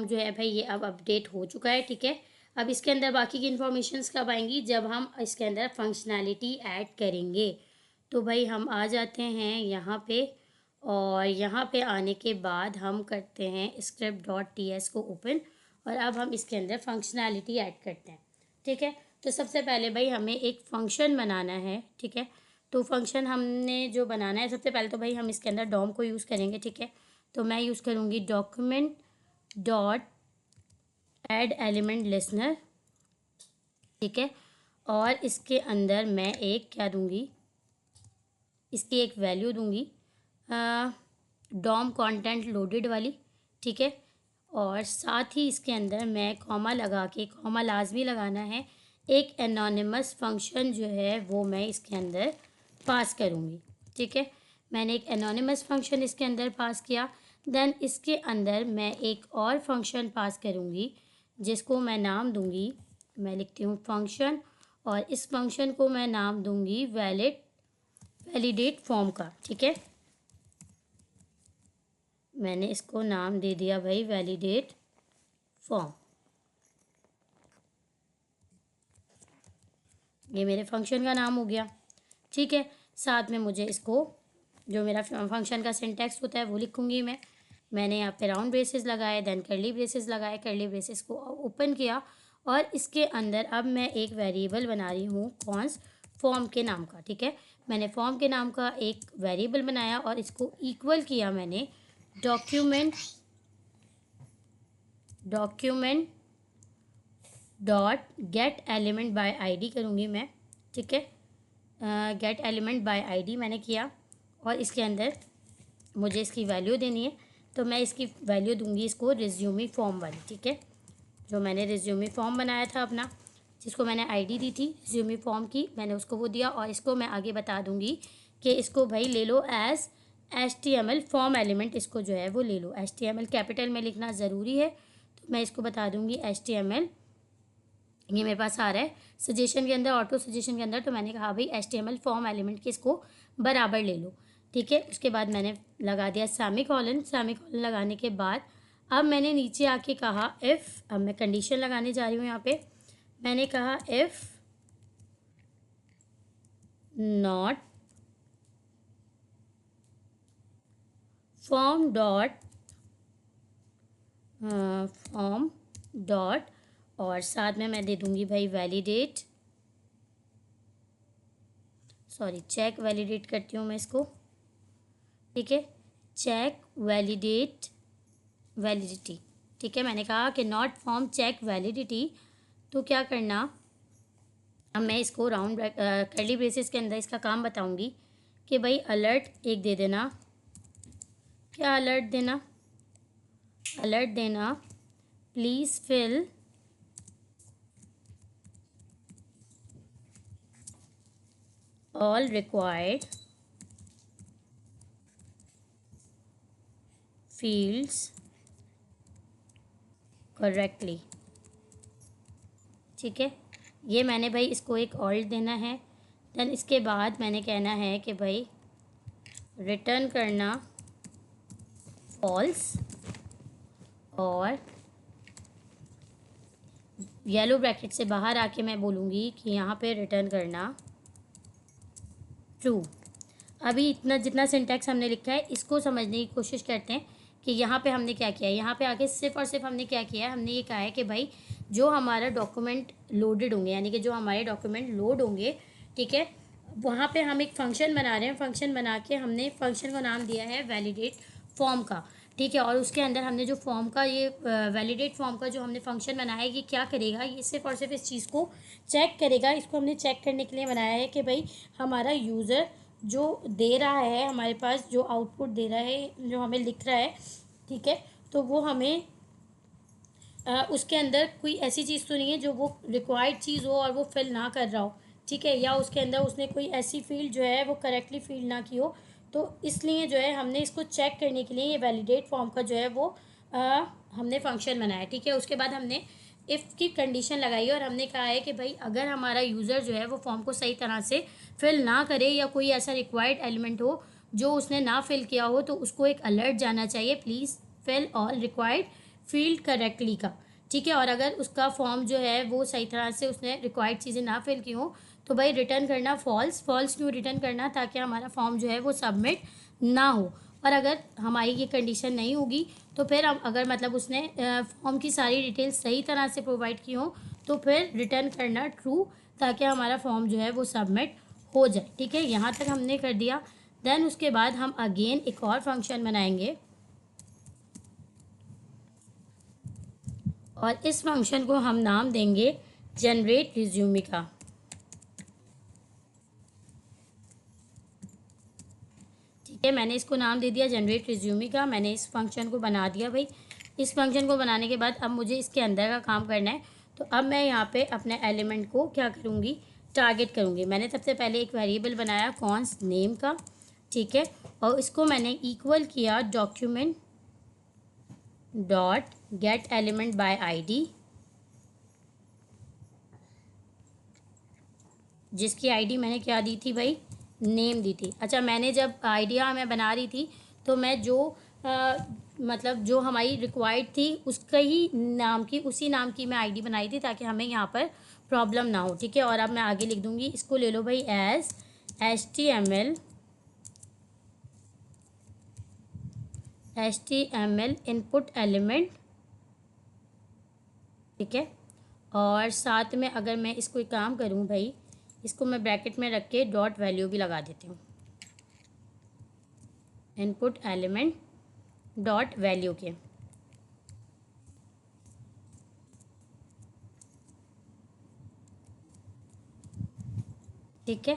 जो है भाई ये अब अपडेट हो चुका है, ठीक है। अब इसके अंदर बाकी की इन्फॉर्मेशंस कब आएंगी, जब हम इसके अंदर फंक्शनैलिटी ऐड करेंगे। तो भाई हम आ जाते हैं यहाँ पे, और यहाँ पे आने के बाद हम करते हैं script.ts को ओपन, और अब हम इसके अंदर फंक्शनैलिटी ऐड करते हैं, ठीक है। तो सबसे पहले भाई हमें एक फ़ंक्शन बनाना है, ठीक है। तो फंक्शन हमने जो बनाना है, सबसे पहले तो भाई हम इसके अंदर डॉम को यूज़ करेंगे, ठीक है। तो मैं यूज़ करूँगी document dot add element listener, ठीक है। और इसके अंदर मैं एक क्या दूंगी, इसकी एक वैल्यू दूंगी डॉम कंटेंट लोडेड वाली, ठीक है। और साथ ही इसके अंदर मैं कॉमा लगा के, कॉमा लाजमी लगाना है, एक एनोनिमस फंक्शन जो है वो मैं इसके अंदर पास करूँगी, ठीक है। मैंने एक एनोनिमस फंक्शन इसके अंदर पास किया। देन इसके अंदर मैं एक और फंक्शन पास करूँगी जिसको मैं नाम दूँगी, मैं लिखती हूँ फंक्शन, और इस फंक्शन को मैं नाम दूँगी वैलिडेट फॉर्म का, ठीक है। मैंने इसको नाम दे दिया भाई वैलिडेट फॉर्म। ये मेरे फंक्शन का नाम हो गया, ठीक है। साथ में मुझे इसको, जो मेरा फंक्शन का सिंटैक्स होता है वो लिखूंगी मैं। मैंने यहाँ पे राउंड ब्रेसेस लगाए, देन कर्ली ब्रेसेस लगाए, कर्ली ब्रेसेस को ओपन किया, और इसके अंदर अब मैं एक वेरिएबल बना रही हूँ कॉन्स फॉर्म के नाम का, ठीक है। मैंने फॉर्म के नाम का एक वेरिएबल बनाया और इसको इक्वल किया मैंने document dot gate element by ID करूँगी मैं, ठीक है। गेट एलिमेंट बाय आईडी मैंने किया, और इसके अंदर मुझे इसकी वैल्यू देनी है, तो मैं इसकी वैल्यू दूंगी इसको रिज्यूमी फॉर्म वाली, ठीक है। जो मैंने रिज्यूमी फॉर्म बनाया था अपना, जिसको मैंने आईडी दी थी रिज्यूमी फॉर्म की, मैंने उसको वो दिया, और इसको मैं आगे बता दूंगी कि इसको भाई ले लो एज HTML फॉर्म एलिमेंट, इसको जो है वो ले लो। HTML कैपिटल में लिखना ज़रूरी है, तो मैं इसको बता दूंगी HTML। ये मेरे पास आ रहा है सजेशन के अंदर, ऑटो सजेशन के अंदर, तो मैंने कहा भाई HTML फॉर्म एलिमेंट के इसको बराबर ले लो, ठीक है। उसके बाद मैंने लगा दिया सेमीकोलन। सेमीकोलन लगाने के बाद अब मैंने नीचे आके कहा इफ़, अब मैं कंडीशन लगाने जा रही हूँ यहाँ पे। मैंने कहा इफ़ नॉट फॉर्म डॉट, और साथ में मैं दे दूँगी भाई वैलिडेट, सॉरी चेक वैलिडेट करती हूँ मैं इसको, ठीक है। चेक वैलिडिटी, ठीक है। मैंने कहा कि नॉट फॉर्म चेक वैलिडिटी, तो क्या करना, अब मैं इसको राउंड कर्ली ब्रेसेस के अंदर इसका काम बताऊंगी कि भाई अलर्ट एक दे देना। क्या अलर्ट देना, अलर्ट देना please fill all required fields correctly, ठीक है। ये मैंने भाई इसको एक ऑल्ट देना है। देन इसके बाद मैंने कहना है कि भाई रिटर्न करना फॉल्स, और येलो ब्रैकेट से बाहर आके मैं बोलूँगी कि यहाँ पे रिटर्न करना ट्रू। अभी इतना जितना सिंटैक्स हमने लिखा है इसको समझने की कोशिश करते हैं कि यहाँ पे हमने क्या किया है। यहाँ पे आके सिर्फ और सिर्फ हमने क्या किया है, हमने ये कहा है कि भाई जो हमारा डॉक्यूमेंट लोडेड होंगे, यानी कि जो हमारे डॉक्यूमेंट लोड होंगे, ठीक है, वहाँ पे हम एक फ़ंक्शन बना रहे हैं। फ़ंक्शन बना के हमने फ़ंक्शन का नाम दिया है वैलिडेट फॉर्म का, ठीक है। और उसके अंदर हमने जो फॉर्म का, ये वैलिडेट फॉर्म का जो हमने फंक्शन बनाया है, ये क्या करेगा, ये सिर्फ और सिर्फ इस चीज़ को चेक करेगा। इसको हमने चेक करने के लिए बनाया है कि भाई हमारा यूज़र जो दे रहा है, हमारे पास जो आउटपुट दे रहा है, जो हमें लिख रहा है, ठीक है, तो वो हमें उसके अंदर कोई ऐसी चीज़ तो नहीं है जो वो रिक्वायर्ड चीज़ हो और वो फिल ना कर रहा हो, ठीक है, या उसके अंदर उसने कोई ऐसी फील्ड जो है वो करेक्टली फिल ना की हो। तो इसलिए जो है हमने इसको चेक करने के लिए ये वैलिडेट फॉर्म का जो है वो हमने फंक्शन बनाया, ठीक है। उसके बाद हमने इफ़ की कंडीशन लगाई और हमने कहा है कि भाई अगर हमारा यूज़र जो है वो फॉर्म को सही तरह से फिल ना करे, या कोई ऐसा रिक्वायर्ड एलिमेंट हो जो उसने ना फिल किया हो, तो उसको एक अलर्ट जाना चाहिए, please fill all required field correctly का, ठीक है। और अगर उसका फॉर्म जो है वो सही तरह से उसने रिक्वायर्ड चीज़ें ना फिल की हो तो भाई रिटर्न करना फॉल्स। फॉल्स क्यों रिटर्न करना? ताकि हमारा फॉर्म जो है वो सबमिट ना हो। और अगर हमारी ये कंडीशन नहीं होगी तो फिर हम अगर मतलब उसने फॉर्म की सारी डिटेल्स सही तरह से प्रोवाइड की हो तो फिर रिटर्न करना ट्रू, ताकि हमारा फॉर्म जो है वो सबमिट हो जाए, ठीक है। यहाँ तक हमने कर दिया। देन उसके बाद हम अगेन एक और फंक्शन बनाएंगे और इस फंक्शन को हम नाम देंगे जनरेट रिज्यूमे का, ठीक है। मैंने इसको नाम दे दिया जनरेट रिज्यूमे का। मैंने इस फंक्शन को बना दिया भाई। इस फंक्शन को बनाने के बाद अब मुझे इसके अंदर का काम करना है। तो अब मैं यहाँ पे अपने एलिमेंट को क्या करूँगी, टारगेट करूँगी। मैंने सबसे पहले एक वेरिएबल बनाया कॉन्स नेम का, ठीक है। और इसको मैंने इक्वल किया document dot gate element by ID, जिसकी आईडी मैंने क्या दी थी भाई, नेम दी थी। अच्छा, मैंने जब आइडिया मैं बना रही थी तो मैं जो मतलब जो हमारी रिक्वायर्ड थी उसका ही नाम की, उसी नाम की मैं आईडी बनाई थी ताकि हमें यहाँ पर प्रॉब्लम ना हो, ठीक है। और अब मैं आगे लिख दूँगी, इसको ले लो भाई एज HTML इनपुट एलिमेंट, ठीक है। और साथ में अगर मैं इसको एक काम करूँ भाई, इसको मैं ब्रैकेट में रख के डॉट वैल्यू भी लगा देती हूँ, इनपुट एलिमेंट डॉट वैल्यू के, ठीक है।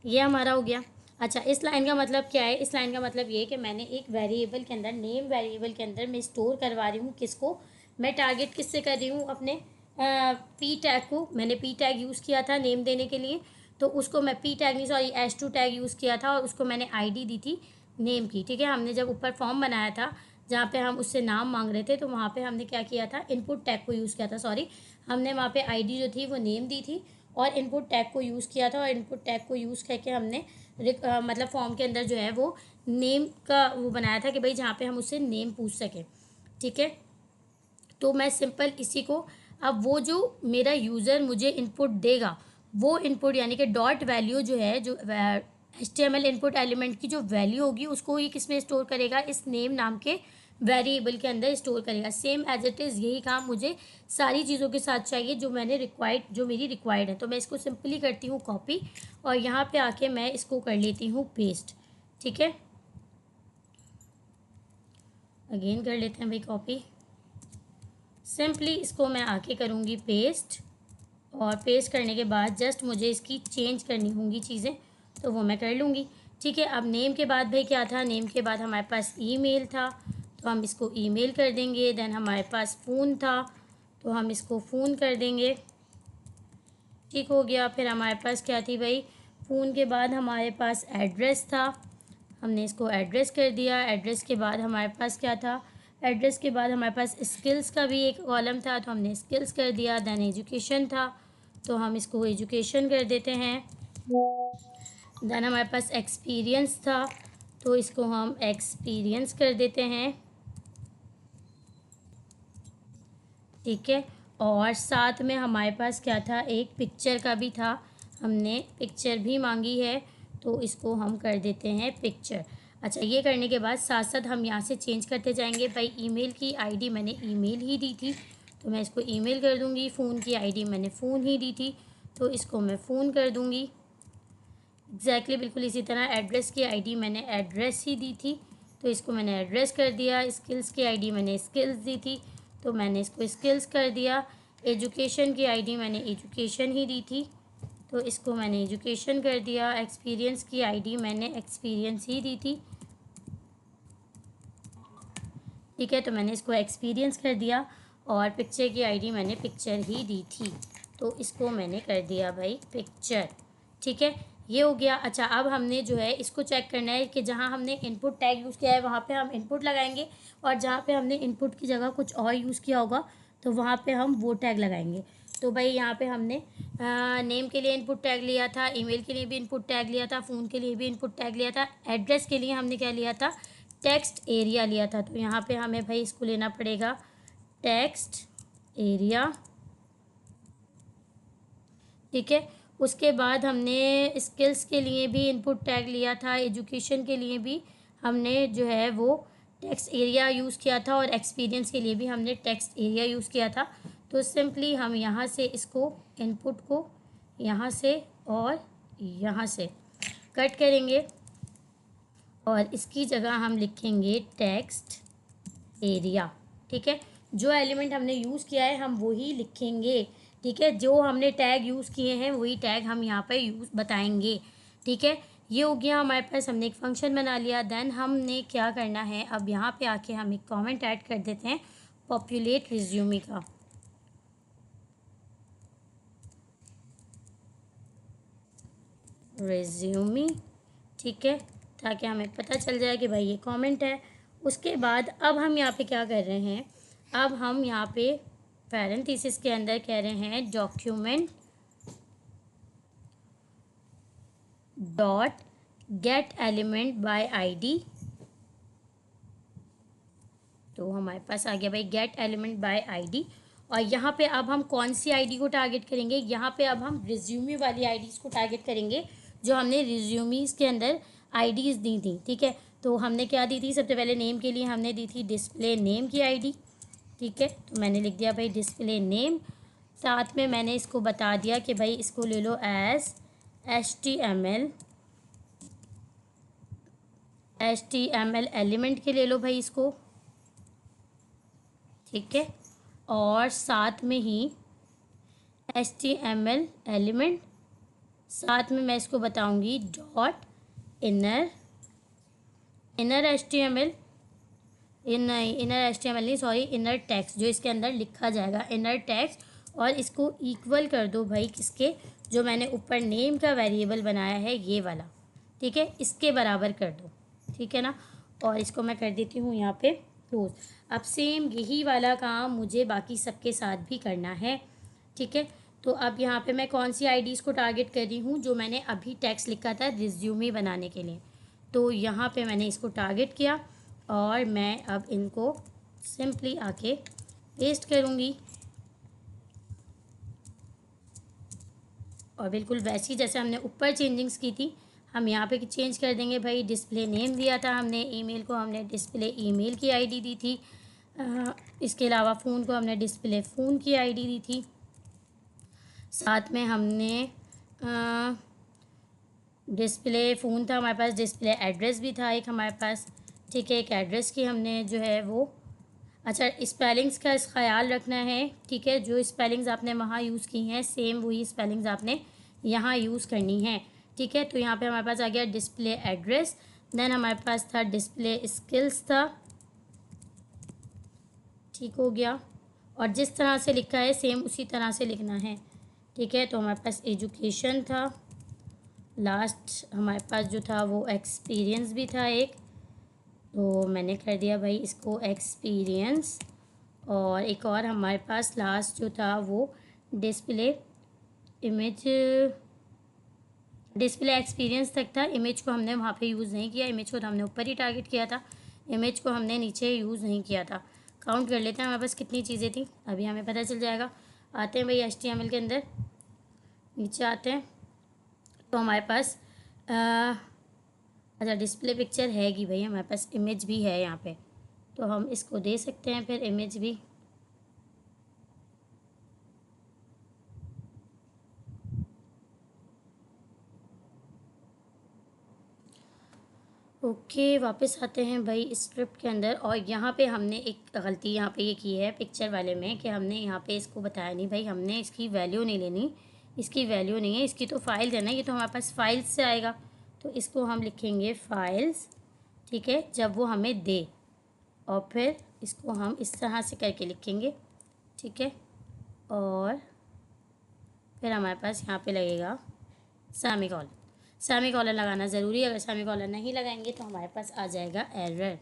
ये हमारा हो गया। अच्छा, इस लाइन का मतलब क्या है? इस लाइन का मतलब ये है कि मैंने एक वेरिएबल के अंदर, नेम वेरिएबल के अंदर मैं स्टोर करवा रही हूँ किसको, मैं टारगेट किससे कर रही हूँ, अपने पी टैग को। मैंने पी टैग यूज़ किया था नेम देने के लिए, तो उसको मैं पी टैग नहीं सॉरी H2 टैग यूज़ किया था और उसको मैंने आईडी दी थी नेम की, ठीक है। हमने जब ऊपर फॉर्म बनाया था जहाँ पे हम उससे नाम मांग रहे थे तो वहाँ पे हमने क्या किया था, इनपुट टैग को यूज़ किया था, सॉरी हमने वहाँ पे आईडी जो थी वो नेम दी थी और इनपुट टैग को यूज़ किया था। और इनपुट टैग को यूज़ करके हमने मतलब फॉर्म के अंदर जो है वो नेम का वो बनाया था कि भाई जहाँ पे हम उससे नेम पूछ सकें, ठीक है। तो मैं सिंपल इसी को, अब वो जो मेरा यूज़र मुझे इनपुट देगा वो इनपुट यानी कि डॉट वैल्यू जो है, जो HTML इनपुट एलिमेंट की जो वैल्यू होगी उसको ये किस में स्टोर करेगा, इस नेम नाम के वेरिएबल के अंदर स्टोर करेगा। सेम एज इट इज़ यही काम मुझे सारी चीज़ों के साथ चाहिए जो मैंने रिक्वायर्ड, जो मेरी रिक्वायर्ड है। तो मैं इसको सिंपली करती हूँ कॉपी और यहाँ पे आके मैं इसको कर लेती हूँ पेस्ट, ठीक है। अगेन कर लेते हैं भाई कॉपी, सिंपली इसको मैं आके करूँगी पेस्ट और पेस्ट करने के बाद जस्ट मुझे इसकी चेंज करनी होंगी चीज़ें तो वो मैं कर लूँगी, ठीक है। अब नेम के बाद भाई क्या था, नेम के बाद हमारे पास ईमेल था तो हम इसको ईमेल कर देंगे। देन हमारे पास फ़ोन था तो हम इसको फ़ोन कर देंगे, ठीक हो गया। फिर हमारे पास क्या थी भाई, फ़ोन के बाद हमारे पास एड्रेस था, हमने इसको एड्रेस कर दिया। एड्रेस के बाद हमारे पास क्या था, एड्रेस के बाद हमारे पास स्किल्स का भी एक कॉलम था तो हमने स्किल्स कर दिया। देन एजुकेशन था तो हम इसको एजुकेशन कर देते हैं। देन हमारे पास एक्सपीरियंस था तो इसको हम एक्सपीरियंस कर देते हैं, ठीक है। और साथ में हमारे पास क्या था, एक पिक्चर का भी था, हमने पिक्चर भी मांगी है तो इसको हम कर देते हैं पिक्चर। अच्छा, ये करने के बाद साथ साथ हम यहाँ से चेंज करते जाएंगे। भाई ईमेल की आईडी मैंने ईमेल ही दी थी तो मैं इसको ईमेल कर दूँगी। फ़ोन की आईडी मैंने फ़ोन ही दी थी तो इसको मैं फ़ोन कर दूँगी। एग्जैक्टली बिल्कुल इसी तरह एड्रेस की आईडी मैंने एड्रेस ही दी थी तो इसको मैंने एड्रेस कर दिया। स्किल्स की आईडी मैंने स्किल्स दी थी तो मैंने इसको स्किल्स कर दिया। एजुकेशन की आईडी मैंने एजुकेशन ही दी थी तो इसको मैंने एजुकेशन कर दिया। एक्सपीरियंस की आईडी मैंने एक्सपीरियंस ही दी थी, ठीक है, तो मैंने इसको एक्सपीरियंस कर दिया। और पिक्चर की आईडी मैंने पिक्चर ही दी थी तो इसको मैंने कर दिया भाई पिक्चर, ठीक है। ये हो गया। अच्छा, अब हमने जो है इसको चेक करना है कि जहाँ हमने इनपुट टैग यूज़ किया है वहाँ पे हम इनपुट लगाएंगे और जहाँ पे हमने इनपुट की जगह कुछ और यूज़ किया होगा तो वहाँ पे हम वो टैग लगाएंगे। तो भाई यहाँ पे हमने नेम के लिए इनपुट टैग लिया था, ईमेल के लिए भी इनपुट टैग लिया था, फ़ोन के लिए भी इनपुट टैग लिया था, एड्रेस के लिए हमने क्या लिया था, टेक्स्ट एरिया लिया था। तो यहाँ पे हमें भाई इसको लेना पड़ेगा टेक्स्ट एरिया, ठीक है। उसके बाद हमने स्किल्स के लिए भी इनपुट टैग लिया था, एजुकेशन के लिए भी हमने जो है वो टेक्स्ट एरिया यूज़ किया था, और एक्सपीरियंस के लिए भी हमने टेक्स्ट एरिया यूज़ किया था। तो सिंपली हम यहाँ से इसको इनपुट को यहाँ से और यहाँ से कट करेंगे, और इसकी जगह हम लिखेंगे टेक्स्ट एरिया, ठीक है। जो एलिमेंट हमने यूज़ किया है हम वही लिखेंगे, ठीक है। जो हमने टैग यूज़ किए हैं वही टैग हम यहाँ पे यूज़ बताएंगे, ठीक है। ये हो गया हमारे पास, हमने एक फंक्शन बना लिया। देन हमने क्या करना है, अब यहाँ पे आके हम एक कमेंट ऐड कर देते हैं पॉपुलेट रिज्यूमे का। रिज्यूमे, ठीक है, ताकि हमें पता चल जाए कि भाई ये कमेंट है। उसके बाद अब हम यहाँ पे क्या कर रहे हैं, अब हम यहाँ पे पैरेंथेसिस के अंदर कह रहे हैं document dot gate element by ID. तो हमारे पास आ गया भाई गेट एलिमेंट बाय आईडी। और यहाँ पे अब हम कौन सी आईडी को टारगेट करेंगे, यहाँ पे अब हम रिज्यूमे वाली आईडीज़ को टारगेट करेंगे जो हमने रिज्यूमीज़ के अंदर आईडीज़ दी थी, ठीक है। तो हमने क्या दी थी, सबसे पहले नेम के लिए हमने दी थी डिस्प्ले नेम की आईडी, ठीक है। तो मैंने लिख दिया भाई डिस्प्ले नेम, साथ में मैंने इसको बता दिया कि भाई इसको ले लो एज HTML एलिमेंट के ले लो भाई इसको, ठीक है। और साथ में ही HTML एलिमेंट, साथ में मैं इसको बताऊंगी dot inner HTML, inner HTML नहीं, सॉरी, इनर टेक्स्ट जो इसके अंदर लिखा जाएगा, इनर टेक्स्ट। और इसको इक्वल कर दो भाई किसके, जो मैंने ऊपर नेम का वेरिएबल बनाया है ये वाला, ठीक है, इसके बराबर कर दो, ठीक है ना। और इसको मैं कर देती हूँ यहाँ पे क्लोज। अब सेम यही वाला काम मुझे बाकी सबके साथ भी करना है, ठीक है। तो अब यहाँ पे मैं कौन सी आईडीज़ को टारगेट कर रही हूँ, जो मैंने अभी टेक्स्ट लिखा था रिज्यूमे बनाने के लिए। तो यहाँ पे मैंने इसको टारगेट किया, और मैं अब इनको सिंपली आके पेस्ट करूँगी, और बिल्कुल वैसी जैसे हमने ऊपर चेंजिंग्स की थी हम यहाँ पे चेंज कर देंगे भाई। डिस्प्ले नेम दिया था हमने, ईमेल को हमने डिस्प्ले ईमेल की आईडी दी थी, इसके अलावा फ़ोन को हमने डिस्प्ले फ़ोन की आईडी दी थी, साथ में हमने डिस्प्ले फ़ोन था हमारे पास, डिस्प्ले एड्रेस भी था एक हमारे पास, ठीक है। एक एड्रेस की हमने जो है वो, अच्छा, स्पेलिंग्स का ख्याल रखना है, ठीक है। जो स्पेलिंग्स आपने वहाँ यूज़ की हैं सेम वही स्पेलिंग्स आपने यहाँ यूज़ करनी है, ठीक है। तो यहाँ पे हमारे पास आ गया डिस्प्ले एड्रेस। देन हमारे पास था डिस्प्ले स्किल्स था, ठीक हो गया। और जिस तरह से लिखा है सेम उसी तरह से लिखना है, ठीक है। तो हमारे पास एजुकेशन था, लास्ट हमारे पास जो था वो एक्सपीरियंस भी था एक, तो मैंने कर दिया भाई इसको एक्सपीरियंस। और एक और हमारे पास लास्ट जो था वो डिस्प्ले एक्सपीरियंस तक था। इमेज को हमने वहाँ पे यूज़ नहीं किया, इमेज को तो हमने ऊपर ही टारगेट किया था, इमेज को हमने नीचे यूज़ नहीं किया था। काउंट कर लेते हैं हमारे पास कितनी चीज़ें थी, अभी हमें पता चल जाएगा। आते हैं भाई HTML के अंदर, नीचे आते हैं तो हमारे पास अच्छा डिस्प्ले पिक्चर है कि भाई हमारे पास इमेज भी है यहाँ पे, तो हम इसको दे सकते हैं फिर इमेज भी। ओके, वापस आते हैं भाई स्क्रिप्ट के अंदर। और यहाँ पे हमने एक गलती यहाँ पे ये की है पिक्चर वाले में कि हमने यहाँ पे इसको बताया नहीं भाई, हमने इसकी वैल्यू नहीं लेनी, इसकी वैल्यू नहीं है, इसकी तो फाइल है ना, ये तो हमारे पास फाइल्स से आएगा, तो इसको हम लिखेंगे फाइल्स, ठीक है, जब वो हमें दे। और फिर इसको हम इस तरह से करके लिखेंगे, ठीक है। और फिर हमारे पास यहाँ पे लगेगा सेमीकोलन लगाना ज़रूरी है, अगर सेमीकोलन नहीं लगाएंगे तो हमारे पास आ जाएगा एरर।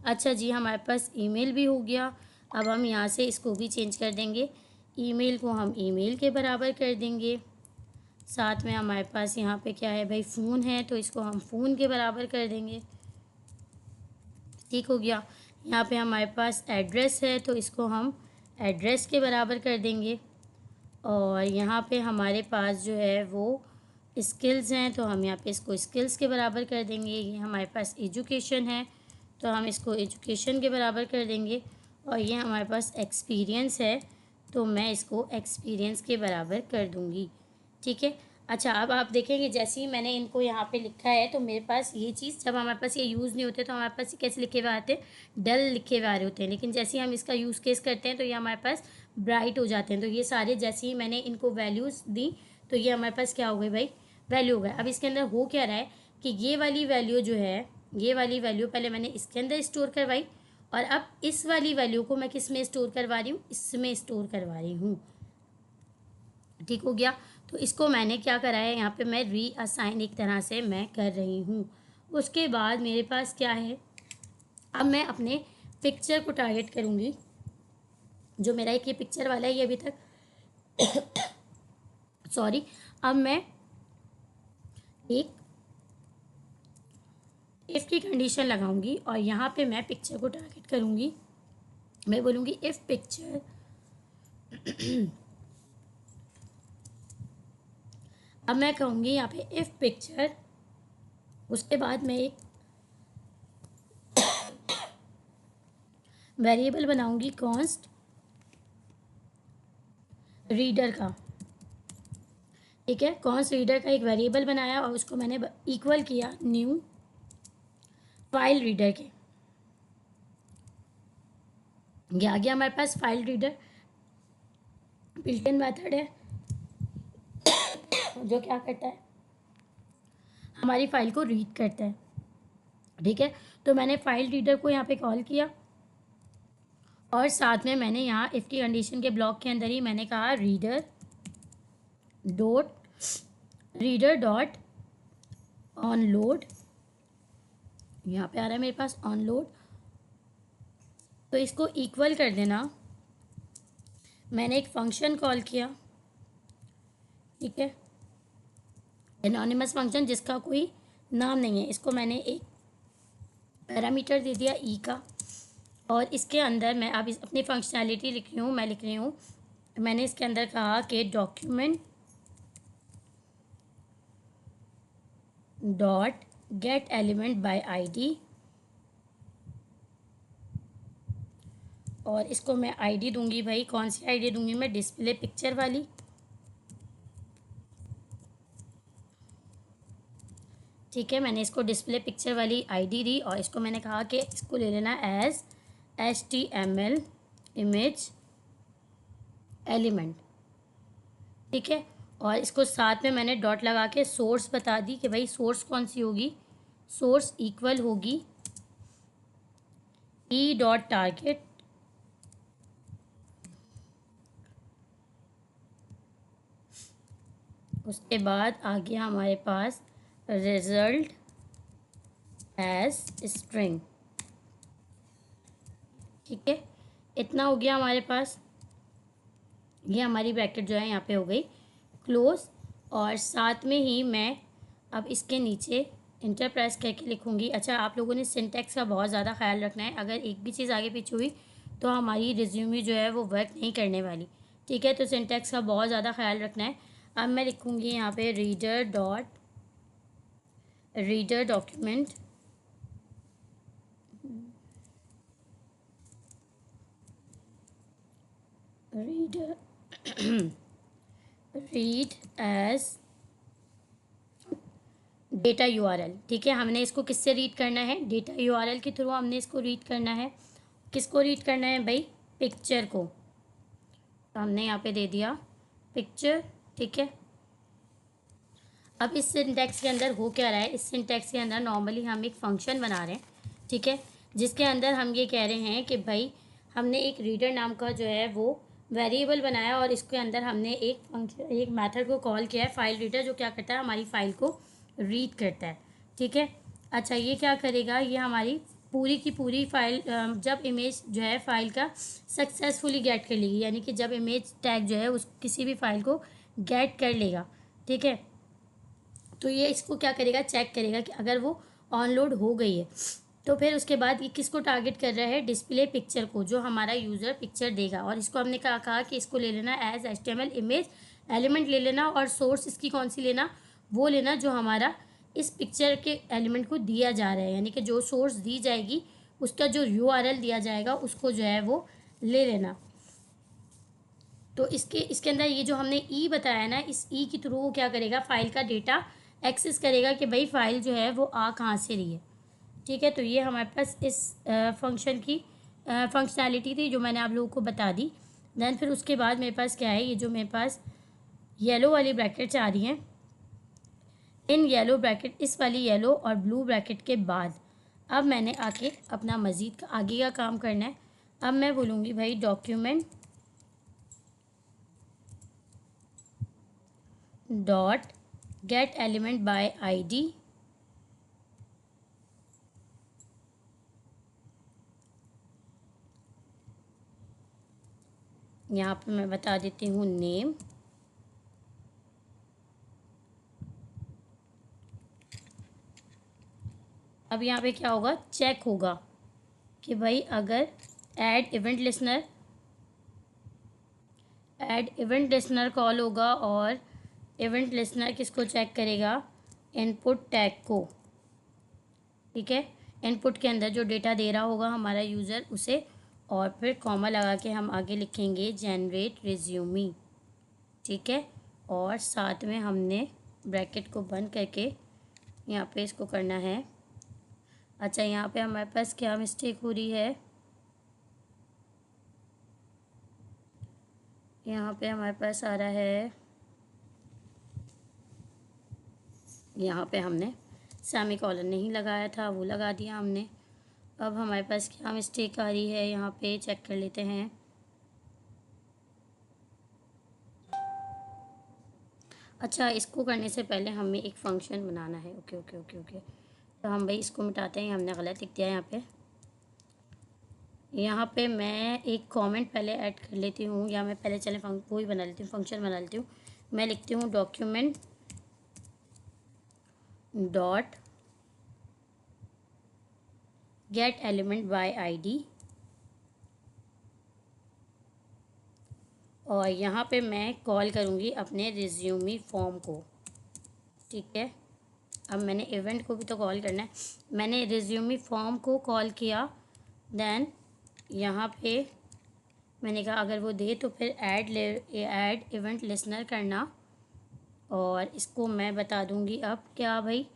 अच्छा जी, हमारे पास ईमेल भी हो गया। अब हम यहाँ से इसको भी चेंज कर देंगे, ईमेल को हम ईमेल के बराबर कर देंगे। साथ में हमारे पास यहाँ पे क्या है भाई, फ़ोन है, तो इसको हम फ़ोन के बराबर कर देंगे, ठीक हो गया। यहाँ पे हमारे पास एड्रेस है, तो इसको हम एड्रेस के बराबर कर देंगे। और यहाँ पे हमारे पास जो है वो स्किल्स हैं, तो हम यहाँ पे इसको स्किल्स के बराबर कर देंगे। ये हमारे पास एजुकेशन है, तो हम इसको एजुकेशन के बराबर कर देंगे। और ये हमारे पास एक्सपीरियंस है, तो मैं इसको एक्सपीरियंस के बराबर कर दूँगी। ठीक है। अच्छा, अब आप देखेंगे जैसे ही मैंने इनको यहाँ पे लिखा है, तो मेरे पास ये चीज़, जब हमारे पास ये यूज़ नहीं होते तो हमारे पास ये कैसे लिखे हुए आते हैं, डल लिखे हुए आ रहे होते हैं। लेकिन जैसे ही हम इसका यूज़ केस करते हैं तो ये हमारे पास ब्राइट हो जाते हैं। तो ये सारे जैसे ही मैंने इनको वैल्यूज़ दी, तो ये हमारे पास क्या हो गई भाई, वैल्यू हो गया। अब इसके अंदर हो क्या रहा है कि ये वाली वैल्यू जो है, ये वाली वैल्यू पहले मैंने इसके अंदर स्टोर करवाई, और अब इस वाली वैल्यू को मैं किस में स्टोर करवा रही हूँ, इसमें स्टोर करवा रही हूँ। ठीक हो गया। तो इसको मैंने क्या करा है, यहाँ पे मैं रीअसाइन एक तरह से मैं कर रही हूँ। उसके बाद मेरे पास क्या है, अब मैं अपने पिक्चर को टारगेट करूँगी। जो मेरा एक ये पिक्चर वाला है, ये अभी तक सॉरी, अब मैं एक इफ़ की कंडीशन लगाऊंगी और यहाँ पे मैं पिक्चर को टारगेट करूँगी। मैं बोलूँगी इफ़ पिक्चर अब मैं कहूँगी यहाँ पे इफ़ पिक्चर, उसके बाद मैं एक वेरिएबल बनाऊँगी कॉन्स्ट रीडर का। ठीक है, कॉन्स्ट रीडर का एक वेरिएबल बनाया और उसको मैंने इक्वल किया न्यू फाइल रीडर के। ये आ गया हमारे पास file reader, built in method है जो क्या करता है, हमारी फाइल को रीड करता है। ठीक है, तो मैंने फाइल रीडर को यहाँ पे कॉल किया और साथ में मैंने यहाँ इफ़ की कंडीशन के ब्लॉक के अंदर ही मैंने कहा रीडर डॉट ऑन लोड। यहाँ पे आ रहा है मेरे पास ऑन लोड, तो इसको इक्वल कर देना। मैंने एक फंक्शन कॉल किया, ठीक है, एनोनिमस फंक्शन जिसका कोई नाम नहीं है। इसको मैंने एक पैरामीटर दे दिया ई का, और इसके अंदर मैं अब अपनी फंक्शनैलिटी लिख रही हूँ। मैं लिख रही हूँ, मैंने इसके अंदर कहा कि document dot gate element by ID, और इसको मैं आईडी दूंगी भाई, कौन सी आईडी दूंगी मैं, डिस्प्ले पिक्चर वाली। ठीक है, मैंने इसको डिस्प्ले पिक्चर वाली आईडी दी और इसको मैंने कहा कि इसको ले लेना एज HTML इमेज एलिमेंट। ठीक है, और इसको साथ में मैंने डॉट लगा के सोर्स बता दी कि भाई सोर्स कौन सी होगी, सोर्स इक्वल होगी ई डॉट टारगेट उसके बाद आ गया हमारे पास रिजल्ट एज स्ट्रिंग। ठीक है, इतना हो गया हमारे पास। ये हमारी ब्रैकेट जो है यहाँ पे हो गई क्लोज, और साथ में ही मैं अब इसके नीचे इंटर प्रेस करके लिखूँगी। अच्छा, आप लोगों ने सिंटैक्स का बहुत ज़्यादा ख्याल रखना है, अगर एक भी चीज़ आगे पीछे हुई तो हमारी रिज्यूमे जो है वो वर्क नहीं करने वाली। ठीक है, तो सिंटैक्स का बहुत ज़्यादा ख्याल रखना है। अब मैं लिखूँगी यहाँ पे reader document read as data URL। ठीक है, हमने इसको किससे रीड करना है, डेटा URL के थ्रू हमने इसको रीड करना है। किसको रीड करना है भाई, पिक्चर को, तो हमने यहाँ पे दे दिया पिक्चर। ठीक है, अब इस सिंटैक्स के अंदर हो क्या रहा है, इस सिंटैक्स के अंदर नॉर्मली हम एक फंक्शन बना रहे हैं। ठीक है, जिसके अंदर हम ये कह रहे हैं कि भाई हमने एक रीडर नाम का जो है वो वेरिएबल बनाया और इसके अंदर हमने एक मेथड को कॉल किया है फाइल रीडर, जो क्या करता है, हमारी फाइल को रीड करता है। ठीक है, अच्छा ये क्या करेगा, ये हमारी पूरी की पूरी फाइल जब इमेज जो है फाइल का सक्सेसफुली गेट कर लेगी, यानी कि जब इमेज टैग जो है उस किसी भी फाइल को गेट कर लेगा। ठीक है, तो ये इसको क्या करेगा, चेक करेगा कि अगर वो ऑनलोड हो गई है। तो फिर उसके बाद ये किसको टारगेट कर रहा है, डिस्प्ले पिक्चर को, जो हमारा यूज़र पिक्चर देगा। और इसको हमने कहा कि इसको ले लेना एज HTML इमेज एलिमेंट ले लेना, और सोर्स इसकी कौन सी लेना, वो लेना जो हमारा इस पिक्चर के एलिमेंट को दिया जा रहा है, यानी कि जो सोर्स दी जाएगी उसका जो URL दिया जाएगा उसको जो है वो ले लेना। तो इसके अंदर ये जो हमने ई बताया ना, इस ई के थ्रू वो क्या करेगा, फाइल का डेटा एक्सेस करेगा कि भाई फाइल जो है वो आ कहाँ से रही है। ठीक है, तो ये हमारे पास इस फंक्शन की फंक्शनैलिटी थी जो मैंने आप लोगों को बता दी। दैन फिर उसके बाद मेरे पास क्या है, ये जो मेरे पास येलो वाली ब्रैकेट्स आ रही हैं, इन येलो ब्रैकेट, इस वाली येलो और ब्लू ब्रैकेट के बाद अब मैंने आके अपना मज़ीद आगे का काम करना है। अब मैं बोलूँगी भाई document dot gate element by ID, यहाँ पे मैं बता देती हूँ नेम, अब यहाँ पे क्या होगा, चेक होगा कि भाई अगर ऐड इवेंट लिसनर कॉल होगा, और इवेंट लिसनर किसको चेक करेगा, इनपुट टैग को। ठीक है, इनपुट के अंदर जो डेटा दे रहा होगा हमारा यूज़र उसे, और फिर कॉमा लगा के हम आगे लिखेंगे जनरेट रिज्यूमी। ठीक है, और साथ में हमने ब्रैकेट को बंद करके यहाँ पे इसको करना है। अच्छा, यहाँ पे हमारे पास क्या मिस्टेक हो रही है, यहाँ पे हमारे पास आ रहा है, यहाँ पे हमने सेमी कॉलन नहीं लगाया था, वो लगा दिया हमने। अब हमारे पास क्या मिस्टेक आ रही है, यहाँ पे चेक कर लेते हैं। अच्छा, इसको करने से पहले हमें एक फ़ंक्शन बनाना है। ओके ओके ओके ओके, तो हम भाई इसको मिटाते हैं, हमने गलत लिख दिया यहाँ पे मैं एक कमेंट पहले ऐड कर लेती हूँ, या मैं पहले चले वो ही बना लेती हूँ, फंक्शन बना लेती हूँ। मैं लिखती हूँ document dot gate element by ID, और यहाँ पे मैं कॉल करूँगी अपने रिज्यूमी फॉर्म को। ठीक है, अब मैंने इवेंट को भी तो कॉल करना है, मैंने रिज्यूमी फॉर्म को कॉल किया। दैन यहाँ पे मैंने कहा अगर वो दे तो फिर ऐड इवेंट लिसनर करना, और इसको मैं बता दूँगी अब क्या भाई,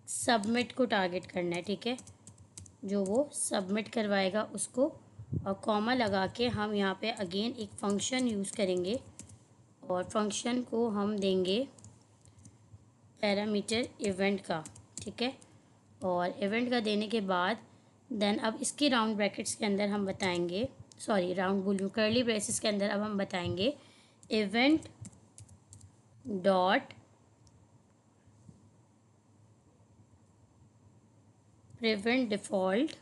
सबमिट को टारगेट करना है। ठीक है, जो वो सबमिट करवाएगा उसको, और कॉमा लगा के हम यहाँ पे अगेन एक फ़ंक्शन यूज़ करेंगे, और फंक्शन को हम देंगे पैरामीटर इवेंट का। ठीक है, और इवेंट का देने के बाद देन अब इसकी राउंड ब्रैकेट्स के अंदर हम बताएंगे, सॉरी राउंड बोलूँ, कर्ली ब्रेसेस के अंदर अब हम बताएंगे इवेंट डॉट प्रिवेंट डिफ़ॉल्ट।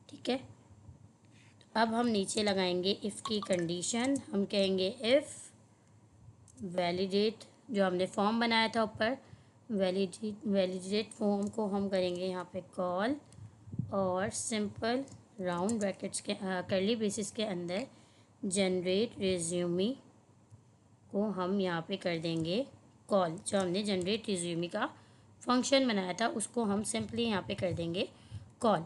ठीक है, अब हम नीचे लगाएंगे इफ़ की कंडीशन, हम कहेंगे इफ़ वैलिडेट, जो हमने फॉर्म बनाया था ऊपर, वैलिडेट फॉर्म को हम करेंगे यहाँ पे कॉल, और सिंपल राउंड ब्रैकेट्स के कर्ली ब्रेसेस के अंदर जनरेट रिज्यूमी को हम यहाँ पे कर देंगे कॉल। जो हमने जनरेट रिज्यूमी का फंक्शन बनाया था उसको हम सिंपली यहाँ पे कर देंगे कॉल।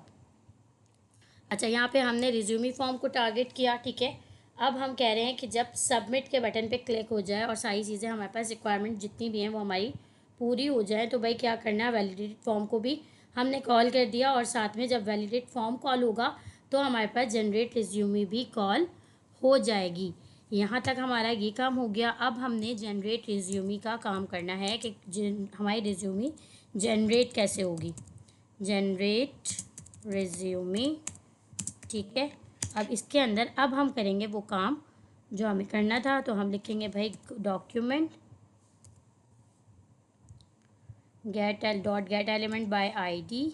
अच्छा, यहाँ पे हमने रिज्यूमी फॉर्म को टारगेट किया। ठीक है, अब हम कह रहे हैं कि जब सबमिट के बटन पे क्लिक हो जाए और सारी चीज़ें हमारे पास रिक्वायरमेंट जितनी भी हैं वो हमारी पूरी हो जाए, तो भाई क्या करना है, वैलिडेट फॉर्म को भी हमने कॉल कर दिया, और साथ में जब वैलिडेट फॉर्म कॉल होगा तो हमारे पास जनरेट रिज्यूमी भी कॉल हो जाएगी। यहाँ तक हमारा ये काम हो गया। अब हमने जनरेट रिज्यूमी का काम करना है कि हमारी रिज्यूमी जनरेट कैसे होगी, जनरेट रिज्यूमी। ठीक है, अब इसके अंदर अब हम करेंगे वो काम जो हमें करना था, तो हम लिखेंगे भाई document gate element by ID,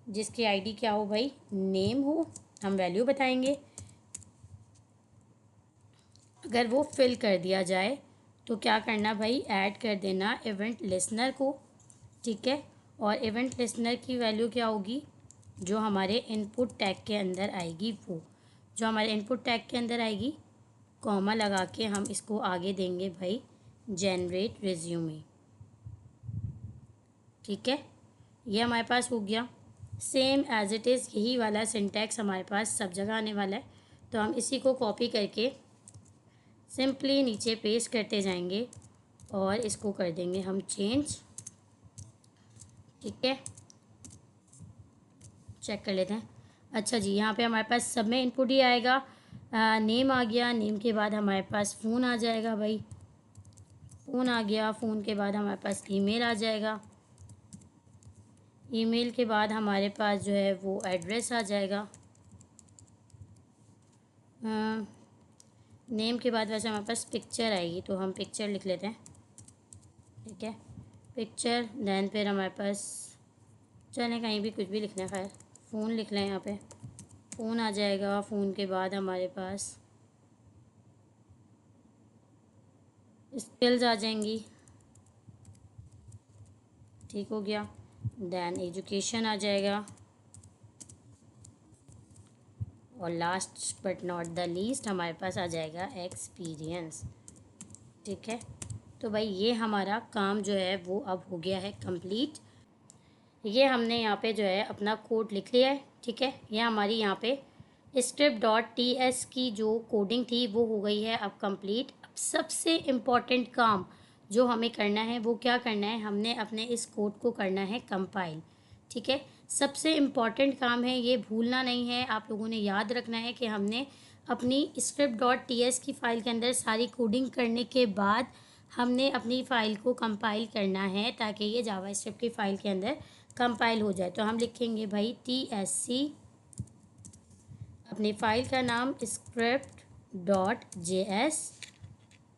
जिसकी ID क्या हो भाई, नेम हो, हम वैल्यू बताएंगे। अगर वो फिल कर दिया जाए तो क्या करना भाई, ऐड कर देना इवेंट लिसनर को, ठीक है। और इवेंट लिसनर की वैल्यू क्या होगी, जो हमारे इनपुट टैग के अंदर आएगी, वो जो हमारे इनपुट टैग के अंदर आएगी, कॉमा लगा के हम इसको आगे देंगे भाई जनरेट रिज्यूमे, ठीक है। ये हमारे पास हो गया। सेम एज इट इज़ यही वाला सिंटैक्स हमारे पास सब जगह आने वाला है। तो हम इसी को कॉपी करके सिंपली नीचे पेस्ट करते जाएंगे और इसको कर देंगे हम चेंज, ठीक है। चेक कर लेते हैं। अच्छा जी, यहाँ पे हमारे पास सब में इनपुट ही आएगा। नेम आ गया, नेम के बाद हमारे पास फ़ोन आ जाएगा भाई, फ़ोन आ गया, फ़ोन के बाद हमारे पास ईमेल आ जाएगा, ईमेल के बाद हमारे पास जो है वो एड्रेस आ जाएगा, नेम के बाद वैसे हमारे पास पिक्चर आएगी, तो हम पिक्चर लिख लेते हैं, ठीक है। पिक्चर, दैन फिर हमारे पास चलें कहीं भी कुछ भी लिखना है, खैर फ़ोन लिख लें, यहाँ पे फ़ोन आ जाएगा। फ़ोन के बाद हमारे पास स्किल्स आ जाएंगी, ठीक हो गया। दैन एजुकेशन आ जाएगा और last but not the least हमारे पास आ जाएगा एक्सपीरियंस, ठीक है। तो भाई ये हमारा काम जो है वो अब हो गया है कंप्लीट। ये हमने यहाँ पे जो है अपना कोड लिख लिया है, ठीक है। ये हमारी यहाँ पे script.ts की जो कोडिंग थी वो हो गई है अब कंप्लीट। अब सबसे इम्पॉर्टेंट काम जो हमें करना है वो क्या करना है, हमने अपने इस कोड को करना है कंपाइल, ठीक है। सबसे इम्पॉर्टेंट काम है, ये भूलना नहीं है, आप लोगों ने याद रखना है कि हमने अपनी script.ts की फ़ाइल के अंदर सारी कोडिंग करने के बाद हमने अपनी फ़ाइल को कंपाइल करना है ताकि ये जावास्क्रिप्ट की फ़ाइल के अंदर कंपाइल हो जाए। तो हम लिखेंगे भाई TSC, अपनी फ़ाइल का नाम script.js,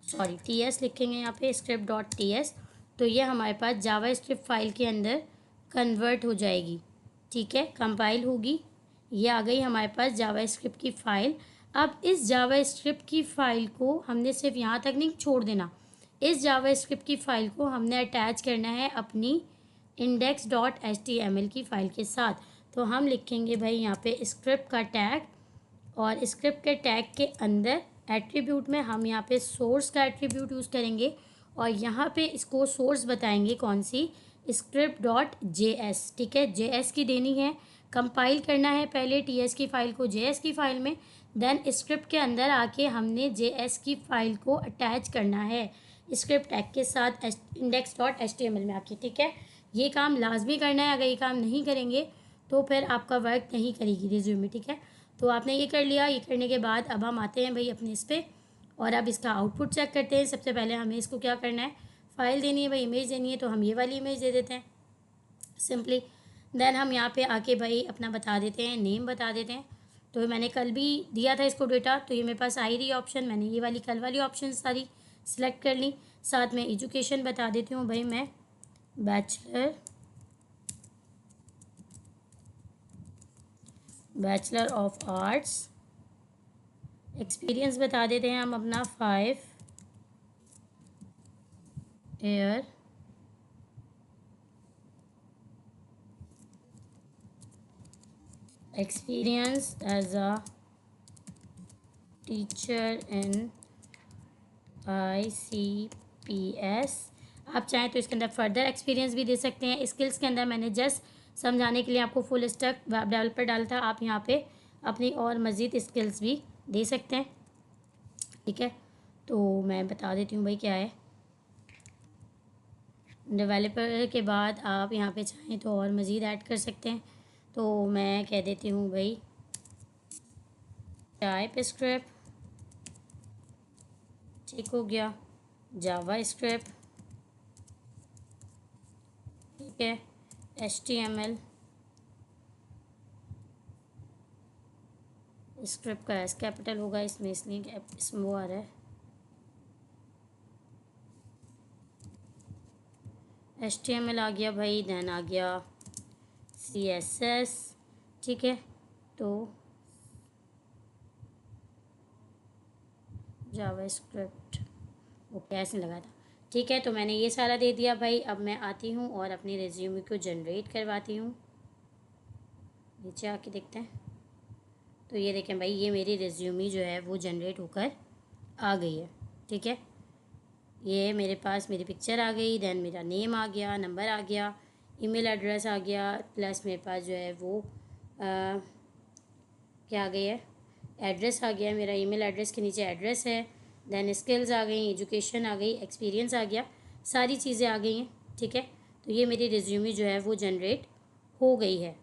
सॉरी TS लिखेंगे यहाँ पे script.ts। तो ये हमारे पास जावास्क्रिप्ट फ़ाइल के अंदर कन्वर्ट हो जाएगी, ठीक है, कंपाइल होगी। ये आ गई हमारे पास जावास्क्रिप्ट की फ़ाइल। अब इस जावास्क्रिप्ट की फ़ाइल को हमने सिर्फ यहाँ तक नहीं छोड़ देना, इस जावास्क्रिप्ट की फ़ाइल को हमने अटैच करना है अपनी index.html की फ़ाइल के साथ। तो हम लिखेंगे भाई यहाँ पे स्क्रिप्ट का टैग, और स्क्रिप्ट के टैग के अंदर एट्रीब्यूट में हम यहाँ पे सोर्स का एट्रीब्यूट यूज़ करेंगे और यहाँ पे इसको सोर्स बताएंगे कौन सी, script.js, ठीक है। JS की देनी है, कंपाइल करना है पहले TS की फ़ाइल को JS की फ़ाइल में, देन स्क्रिप्ट के अंदर आके हमने JS की फ़ाइल को अटैच करना है स्क्रिप्ट टैग के साथ index.html में आके, ठीक है। ये काम लाजमी करना है, अगर ये काम नहीं करेंगे तो फिर आपका वर्क नहीं करेगी रिज्यूमे, ठीक है। तो आपने ये कर लिया, ये करने के बाद अब हम आते हैं भाई अपने इस पर और अब इसका आउटपुट चेक करते हैं। सबसे पहले हमें इसको क्या करना है, फ़ाइल देनी है भाई, इमेज देनी है, तो हम ये वाली इमेज दे देते हैं सिंपली। देन हम यहाँ पे आके भाई अपना बता देते हैं, नेम बता देते हैं। तो मैंने कल भी दिया था इसको डेटा, तो ये मेरे पास आई रही ऑप्शन, मैंने ये वाली कल वाली ऑप्शन सारी सिलेक्ट कर ली। साथ में एजुकेशन बता देती हूँ भाई, मैं बैचलर ऑफ आर्ट्स। एक्सपीरियंस बता देते हैं हम अपना 5 year experience as a teacher in ICPS। आप चाहें तो इसके अंदर फर्दर एक्सपीरियंस भी दे सकते हैं। स्किल्स के अंदर मैंने जस्ट समझाने के लिए आपको फुल स्टैक वेब डेवलपर डाला था, आप यहाँ पे अपनी और मज़ीद स्किल्स भी दे सकते हैं, ठीक है। तो मैं बता देती हूँ भाई क्या है। डेवलपर के बाद आप यहाँ पे चाहें तो और मज़ीद ऐड कर सकते हैं। तो मैं कह देती हूँ भाई टाइप स्क्रिप्ट, ठीक हो गया, जावा स्क्रिप्ट, ठीक है, HTML स्क्रिप्ट का एस कैपिटल होगा इसमें, इसलिए इसमें वो आ रहा है HTML आ गया भाई, देन आ गया CSS, ठीक है। तो जावा स्क्रिप्ट ओके, ऐसे लगा था। ठीक है, तो मैंने ये सारा दे दिया भाई। अब मैं आती हूँ और अपनी रिज्यूमे को जनरेट करवाती हूँ। नीचे आके देखते हैं। तो ये देखें भाई, ये मेरी रिज्यूमे जो है वो जनरेट होकर आ गई है। ठीक है, ये मेरे पास मेरी पिक्चर आ गई, देन मेरा नेम आ गया, नंबर आ गया, ईमेल एड्रेस आ गया, प्लस मेरे पास जो है वो क्या आ गई है, एड्रेस आ गया। मेरा ईमेल एड्रेस के नीचे एड्रेस है। देन स्किल्स आ गई, एजुकेशन आ गई, एक्सपीरियंस आ गया, सारी चीज़ें आ गई हैं। ठीक है, तो ये मेरी रिज्यूमे जो है वो जनरेट हो गई है।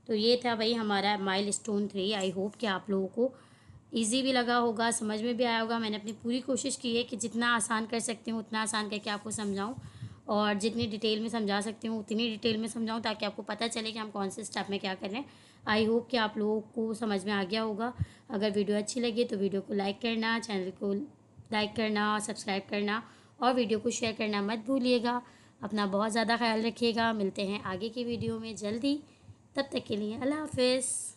तो ये था भाई हमारा माइलस्टोन 3। आई होप कि आप लोगों को इजी भी लगा होगा, समझ में भी आया होगा। मैंने अपनी पूरी कोशिश की है कि जितना आसान कर सकती हूँ उतना आसान करके आपको समझाऊँ, और जितनी डिटेल में समझा सकती हूँ उतनी डिटेल में समझाऊँ, ताकि आपको पता चले कि हम कौन से स्टेप में क्या कर रहे हैं। आई होप कि आप लोगों को समझ में आ गया होगा। अगर वीडियो अच्छी लगी तो वीडियो को लाइक करना, चैनल को लाइक करना और सब्सक्राइब करना, और वीडियो को शेयर करना मत भूलिएगा। अपना बहुत ज़्यादा ख्याल रखिएगा। मिलते हैं आगे की वीडियो में जल्दी। तब तक के लिए अल्लाह हाफ़िज़।